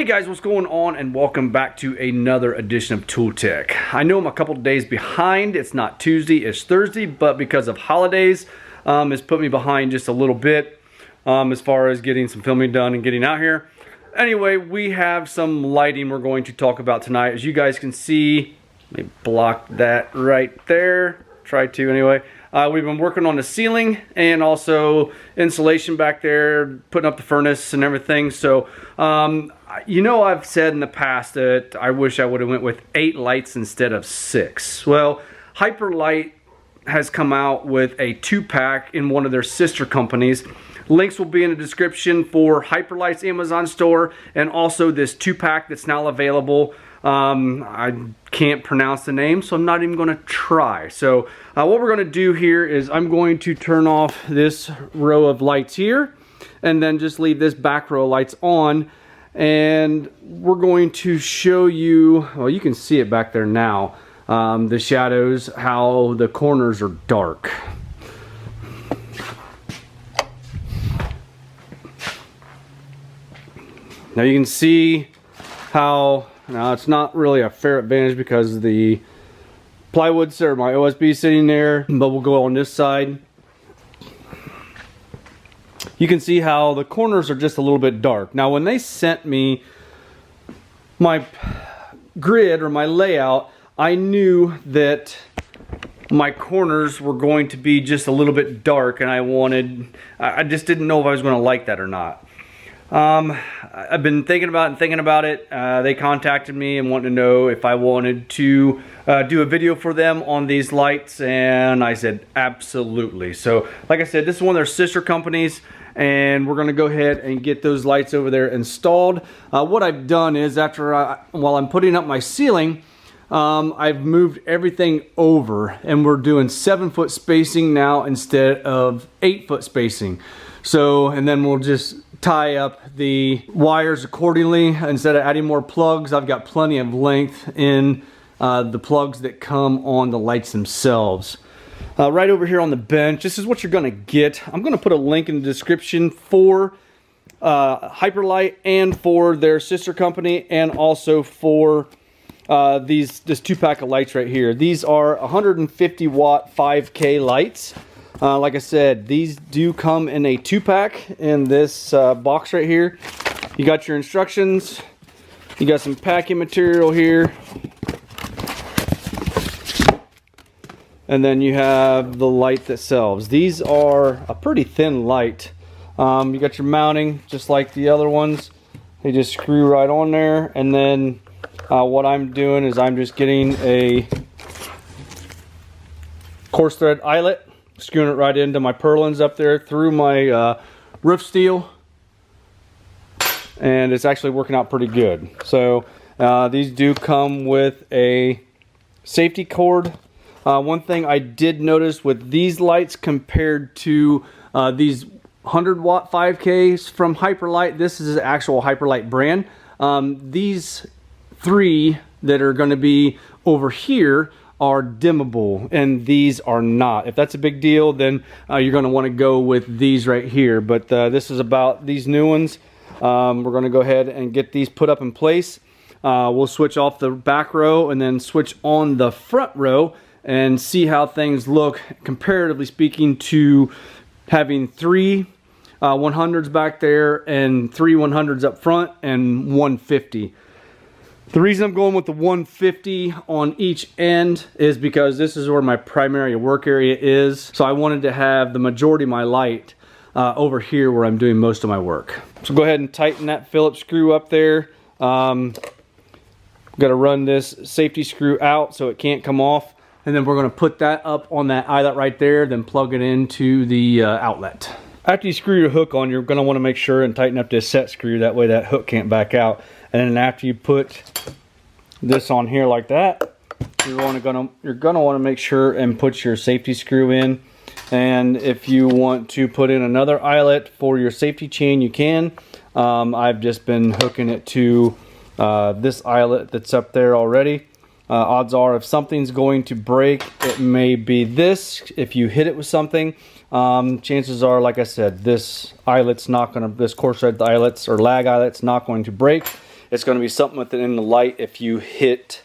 Hey guys, what's going on, and welcome back to another edition of Tool Tech. I know I'm a couple days behind. It's not Tuesday, it's Thursday, but because of holidays, it's put me behind just a little bit as far as getting some filming done and getting out here. Anyway, we have some lighting we're going to talk about tonight. As you guys can see, let me block that right there. Try to anyway. We've been working on the ceiling and also insulation back there, putting up the furnace and everything. So, you know, I've said in the past that I wish I would have went with 8 lights instead of 6. Well, Hyperlite has come out with a 2-pack in one of their sister companies. Links will be in the description for Hyperlite's Amazon store and also this 2-pack that's now available. I can't pronounce the name, so I'm not even going to try. So what we're going to do here is I'm going to turn off this row of lights here and then just leave this back row of lights on, and we're going to show you, well, you can see it back there now, the shadows, how the corners are dark. Now you can see how, now it's not really a fair advantage because the plywood's or my OSB sitting there, but we'll go on this side. You can see how the corners are just a little bit dark. Now when they sent me my grid or my layout, I knew that my corners were going to be just a little bit dark, and I just didn't know if I was going to like that or not. I've been thinking about it. They contacted me and wanted to know if I wanted to do a video for them on these lights, and I said absolutely. So like I said, this is one of their sister companies, and we're going to go ahead and get those lights over there installed. What I've done is while I'm putting up my ceiling, I've moved everything over, and we're doing 7-foot spacing now instead of 8-foot spacing. So, and then we'll just tie up the wires accordingly. Instead of adding more plugs, I've got plenty of length in the plugs that come on the lights themselves. Right over here on the bench, this is what you're gonna get. I'm gonna put a link in the description for Hyperlite and for their sister company, and also for this 2-pack of lights right here. These are 150 watt 5K lights. Like I said, these do come in a 2-pack in this box right here. You got your instructions, you got some packing material here, and then you have the light themselves. These are a pretty thin light. You got your mounting just like the other ones. They just screw right on there, and then what I'm doing is I'm just getting a coarse thread eyelet, screwing it right into my purlins up there through my roof steel, and it's actually working out pretty good. So these do come with a safety cord. One thing I did notice with these lights compared to these 100 watt 5Ks from Hyperlite, this is an actual Hyperlite brand. These 3 that are going to be over here are dimmable, and these are not. If that's a big deal, then you're going to want to go with these right here. But this is about these new ones. We're going to go ahead and get these put up in place. We'll switch off the back row and then switch on the front row and see how things look, comparatively speaking, to having 3 100s back there and 3 100s up front and 150. The reason I'm going with the 150 on each end is because this is where my primary work area is. So I wanted to have the majority of my light over here where I'm doing most of my work. So go ahead and tighten that Phillips screw up there. Got to run this safety screw out so it can't come off. And then we're going to put that up on that eyelet right there, then plug it into the outlet. After you screw your hook on, you're going to want to make sure and tighten up this set screw. That way that hook can't back out. And then after you put this on here like that, you're gonna want to make sure and put your safety screw in. And if you want to put in another eyelet for your safety chain, you can. I've just been hooking it to this eyelet that's up there already. Odds are if something's going to break, it may be this. If you hit it with something, chances are, like I said, this eyelet's not going to, this coarse thread eyelets or lag eyelet's not going to break. it's going to be something within the light if you hit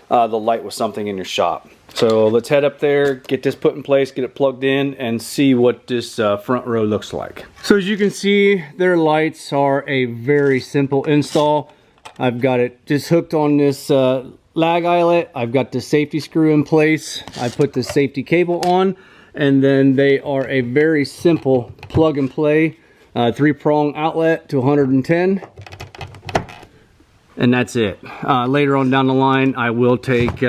the light with something in your shop. So let's head up there, get this put in place, get it plugged in, and see what this front row looks like. So as you can see, their lights are a very simple install. I've got it just hooked on this lag eyelet. I've got the safety screw in place. I put the safety cable on, and then they are a very simple plug and play 3-prong outlet to 110. And that's it. Later on down the line, I will take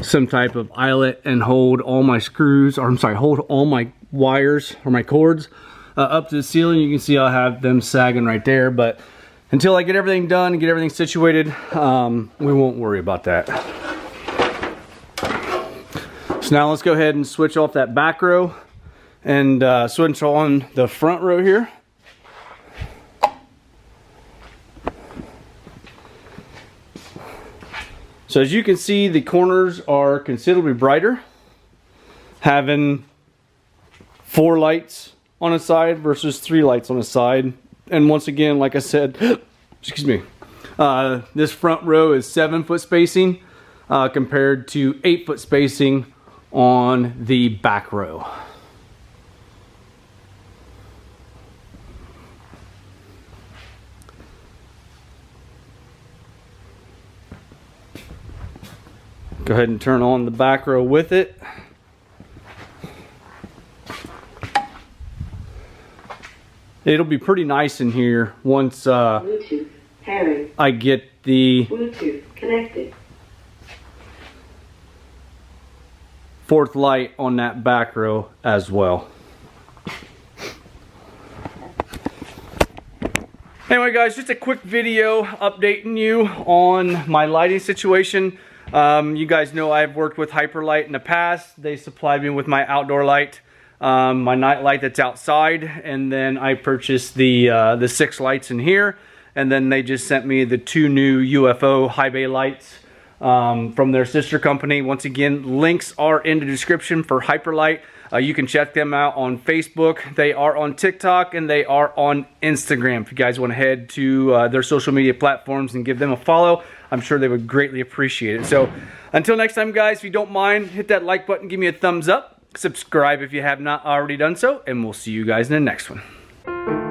some type of eyelet and hold all my screws, or I'm sorry, hold all my wires or my cords up to the ceiling. You can see I'll have them sagging right there, but until I get everything done and get everything situated, we won't worry about that. So now let's go ahead and switch off that back row and switch on the front row here. So as you can see, the corners are considerably brighter, having 4 lights on a side versus 3 lights on a side. And once again, like I said, excuse me, this front row is 7-foot spacing compared to 8-foot spacing on the back row. Go ahead and turn on the back row with it. It'll be pretty nice in here once Bluetooth pairing. I get the Bluetooth connected. 4th light on that back row as well. Anyway guys, just a quick video updating you on my lighting situation. You guys know I've worked with Hyperlite in the past. They supplied me with my outdoor light, my night light that's outside, and then I purchased the 6 lights in here, and then they just sent me the 2 new UFO high bay lights from their sister company. Once again, links are in the description for Hyperlite. You can check them out on Facebook. They are on TikTok and they are on Instagram. If you guys want to head to their social media platforms and give them a follow, I'm sure they would greatly appreciate it. So until next time guys, if you don't mind, hit that like button, give me a thumbs up, subscribe if you have not already done so, and we'll see you guys in the next one.